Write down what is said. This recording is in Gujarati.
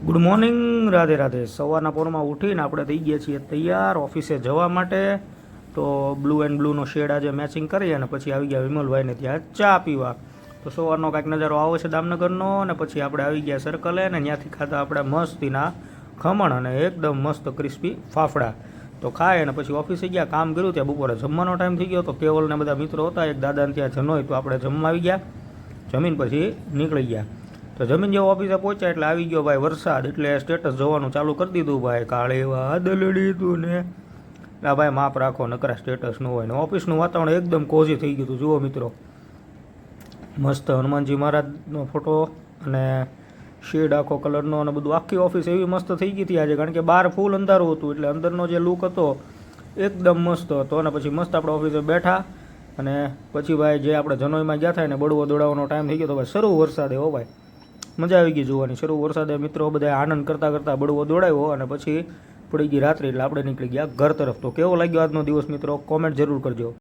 Good morning, Radhe Radhe. સવારના પોરમાં ઉઠીને આપણે થઈ ગયા છીએ તૈયાર ઓફિસે જવા માટે. તો બ્લુ એન્ડ બ્લુનો શેડ આજે મેચિંગ કરી અને પછી આવી ગયા વિમલભાઈને ત્યાં ચા પીવા. તો સવારનો કાંઈક નજારો આવો છે દામનગરનો. અને પછી આપણે આવી ગયા સર્કલે અને ત્યાંથી ખાતા આપણે મસ્તીના ખમણ અને એકદમ મસ્ત ક્રિસ્પી ફાફડા. તો ખાય અને પછી ઓફિસે ગયા, કામ કર્યું. ત્યાં બપોરે જમવાનો ટાઈમ થઈ ગયો. તો કેવલને બધા મિત્રો હતા, એક દાદાને ત્યાં જનોય. તો આપણે જમવા આવી ગયા, જમીન પછી નીકળી ગયા. તો જમીન જેવો ઓફિસે પહોંચ્યા એટલે આવી ગયો ભાઈ વરસાદ. એટલે સ્ટેટસ જોવાનું ચાલુ કરી દીધું ભાઈ. કાળે વાદળડી તું ને આ ભાઈ માપ રાખો, નકરા સ્ટેટસ ન હોય. ને ઓફિસનું વાતાવરણ એકદમ કોઝી થઈ ગયું હતું. જુઓ મિત્રો, મસ્ત હનુમાનજી મહારાજનો ફોટો અને શેડ આખો કલરનો અને બધું. આખી ઓફિસ એવી મસ્ત થઈ ગઈ હતી આજે, કારણ કે બહાર ફૂલ અંધારું હતું એટલે અંદરનો જે લુક હતો એકદમ મસ્ત હતો. અને પછી મસ્ત આપણે ઓફિસે બેઠા અને પછી ભાઈ જે આપણે જનોઈમાં ગયા થાય ને બળવો દોડાવવાનો ટાઈમ થઈ ગયો. તો ભાઈ શરૂ વરસાદે, હો ભાઈ મજા આવી ગઈ જોવાની. શરૂ વરસાદે મિત્રો બધા આનંદ કરતાં કરતાં બળવો દોડાવ્યો અને પછી પડી ગઈ રાત્રિ એટલે આપણે નીકળી ગયા ઘર તરફ. તો કેવો લાગ્યો આજનો દિવસ મિત્રો, કોમેન્ટ જરૂર કરજો.